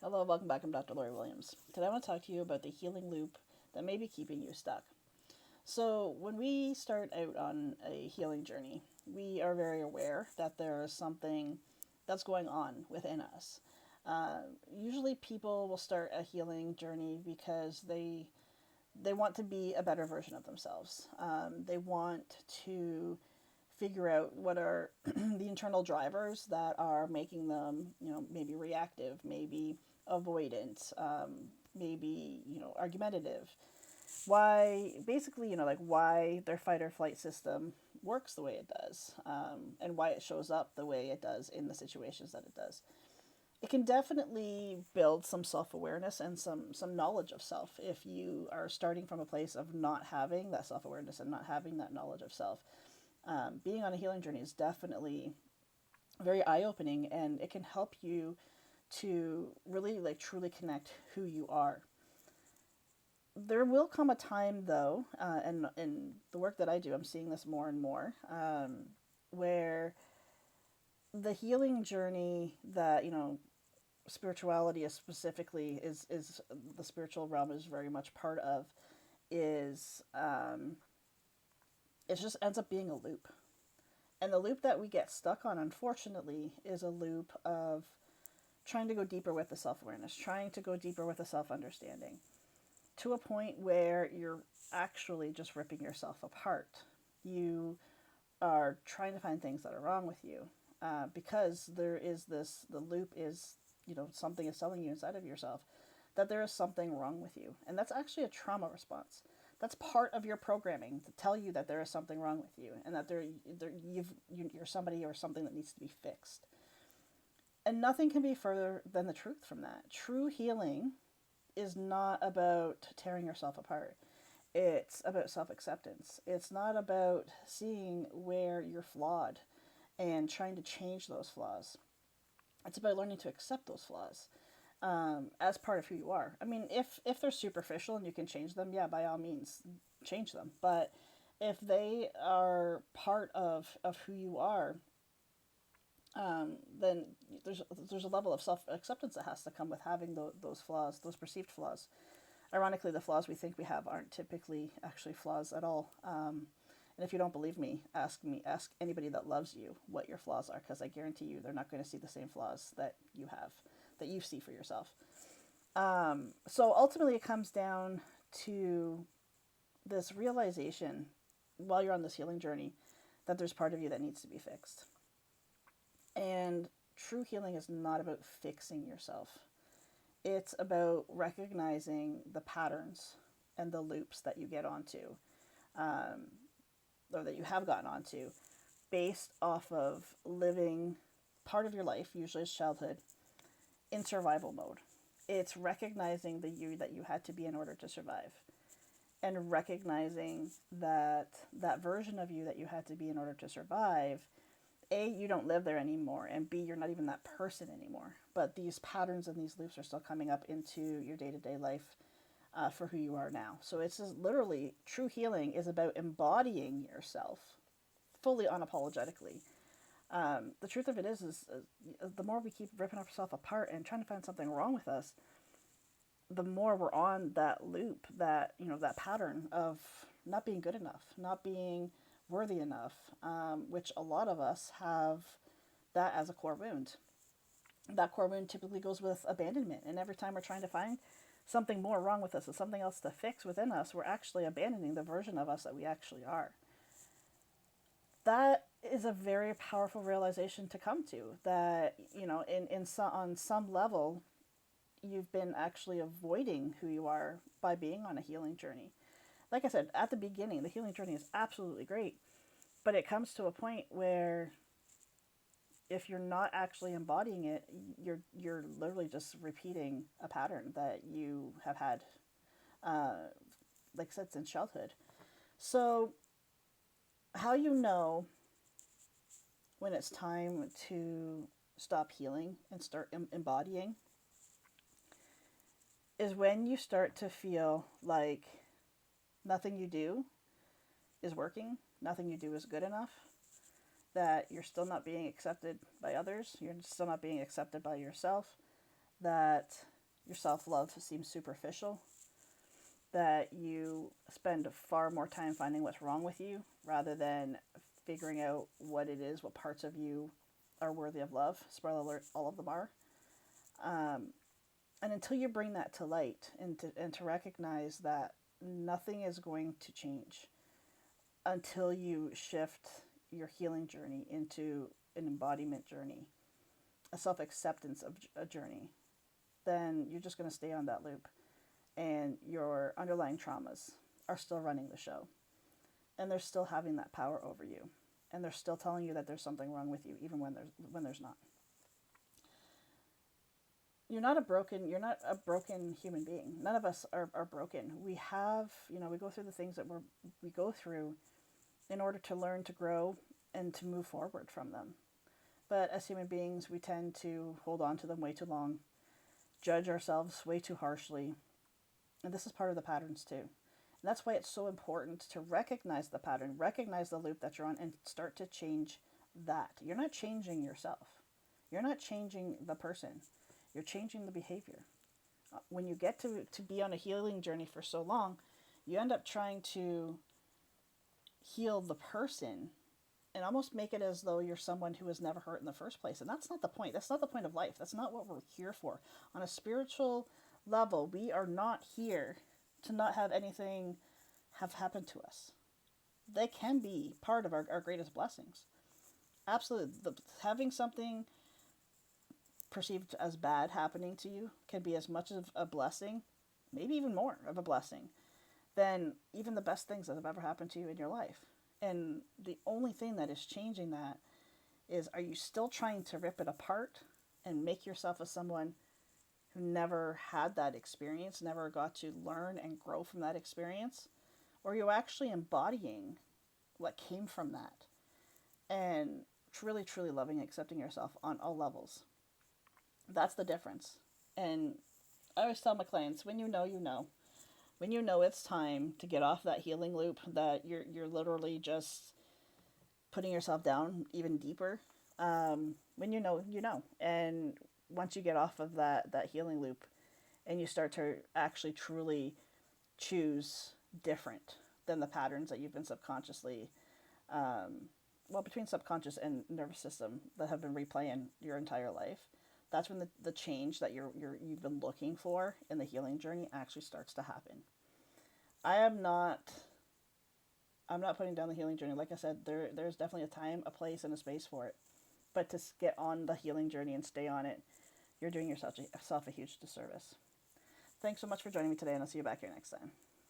Hello, welcome back. I'm Dr. Lori Williams. Today I want to talk to you about the healing loop that may be keeping you stuck. So, when we start out on a healing journey, we are very aware that there is something that's going on within us. Uh, Usually, people will start a healing journey because they want to be a better version of themselves. They want to figure out what are the internal drivers that are making them, maybe reactive, maybe avoidant, maybe, argumentative. Why, basically, like why their fight or flight system works the way it does, and why it shows up the way it does in the situations that it does. It can definitely build some self-awareness and some knowledge of self if you are starting from a place of not having that self-awareness and not having that knowledge of self. Being on a healing journey is definitely very eye-opening, and it can help you to really like truly connect who you are. There will come a time though, and in the work that I do, I'm seeing this more and more, where the healing journey that spirituality is specifically is the spiritual realm is very much part of is it just ends up being a loop. And the loop that we get stuck on, unfortunately, is a loop of trying to go deeper with the self awareness, trying to go deeper with the self understanding, to a point where you're actually just ripping yourself apart. You are trying to find things that are wrong with you, because there is the loop is, something is telling you inside of yourself that there is something wrong with you. And that's actually a trauma response. That's part of your programming to tell you that there is something wrong with you and that you're somebody or something that needs to be fixed. And nothing can be further than the truth from that. True healing is not about tearing yourself apart. It's about self acceptance. It's not about seeing where you're flawed and trying to change those flaws. It's about learning to accept those flaws, as part of who you are. I mean, if they're superficial and you can change them, yeah, by all means, change them. But if they are part of who you are, then there's a level of self acceptance that has to come with having those flaws, those perceived flaws. Ironically, the flaws we think we have aren't typically actually flaws at all. And if you don't believe me, ask anybody that loves you what your flaws are, because I guarantee you they're not going to see the same flaws that you have, that you see for yourself. So ultimately, it comes down to this realization while you're on this healing journey that there's part of you that needs to be fixed. And true healing is not about fixing yourself. It's about recognizing the patterns and the loops that you get onto, um, or that you have gotten onto, based off of living part of your life, usually as childhood, in survival mode. It's recognizing the you that you had to be in order to survive, and recognizing that that version of you that you had to be in order to survive, A, you don't live there anymore, and B, you're not even that person anymore. But these patterns and these loops are still coming up into your day to day life, for who you are now. So it's just literally true healing is about embodying yourself fully unapologetically. The truth of it is the more we keep ripping ourselves apart and trying to find something wrong with us, the more we're on that loop, that pattern of not being good enough, not being worthy enough, which a lot of us have that as a core wound. That core wound typically goes with abandonment, and every time we're trying to find something more wrong with us or something else to fix within us, we're actually abandoning the version of us that we actually are. That is a very powerful realization to come to, that on some level you've been actually avoiding who you are by being on a healing journey. Like I said at the beginning, the healing journey is absolutely great, but it comes to a point where if you're not actually embodying it, you're literally just repeating a pattern that you have had, uh, like I said, since childhood. So, how you know when it's time to stop healing and start embodying is when you start to feel like nothing you do is working, nothing you do is good enough, that you're still not being accepted by others, you're still not being accepted by yourself, that your self-love seems superficial, that you spend far more time finding what's wrong with you rather than figuring out what it is, what parts of you are worthy of love. Spoiler alert, all of them are. Um, and until you bring that to light and to recognize that nothing is going to change until you shift your healing journey into an embodiment journey, a self acceptance of a journey, then you're just going to stay on that loop. And your underlying traumas are still running the show. And they're still having that power over you. And they're still telling you that there's something wrong with you, even when there's not. You're not a broken human being. None of us are broken. We have, we go through the things that we go through in order to learn, to grow, and to move forward from them. But as human beings, we tend to hold on to them way too long, judge ourselves way too harshly. And this is part of the patterns too. And that's why it's so important to recognize the pattern, recognize the loop that you're on, and start to change that. You're not changing yourself. You're not changing the person. You're changing the behavior. When you get to be on a healing journey for so long, you end up trying to heal the person and almost make it as though you're someone who was never hurt in the first place. And that's not the point. That's not the point of life. That's not what we're here for. On a spiritual level, we are not here to not have anything have happened to us. They can be part of our greatest blessings. Absolutely. Having something perceived as bad happening to you can be as much of a blessing, maybe even more of a blessing, than even the best things that have ever happened to you in your life. And the only thing that is changing that is, are you still trying to rip it apart and make yourself as someone who never had that experience, never got to learn and grow from that experience? Or are you actually embodying what came from that and truly, truly loving and accepting yourself on all levels? That's the difference. And I always tell my clients, when you know, you know. When you know it's time to get off that healing loop, that you're literally just putting yourself down even deeper. When you know, you know. And once you get off of that healing loop and you start to actually truly choose different than the patterns that you've been subconsciously, between subconscious and nervous system that have been replaying your entire life, that's when the change that you've been looking for in the healing journey actually starts to happen. I'm not putting down the healing journey. Like I said, there's definitely a time, a place, and a space for it. But to get on the healing journey and stay on it, you're doing yourself a huge disservice. Thanks so much for joining me today, and I'll see you back here next time.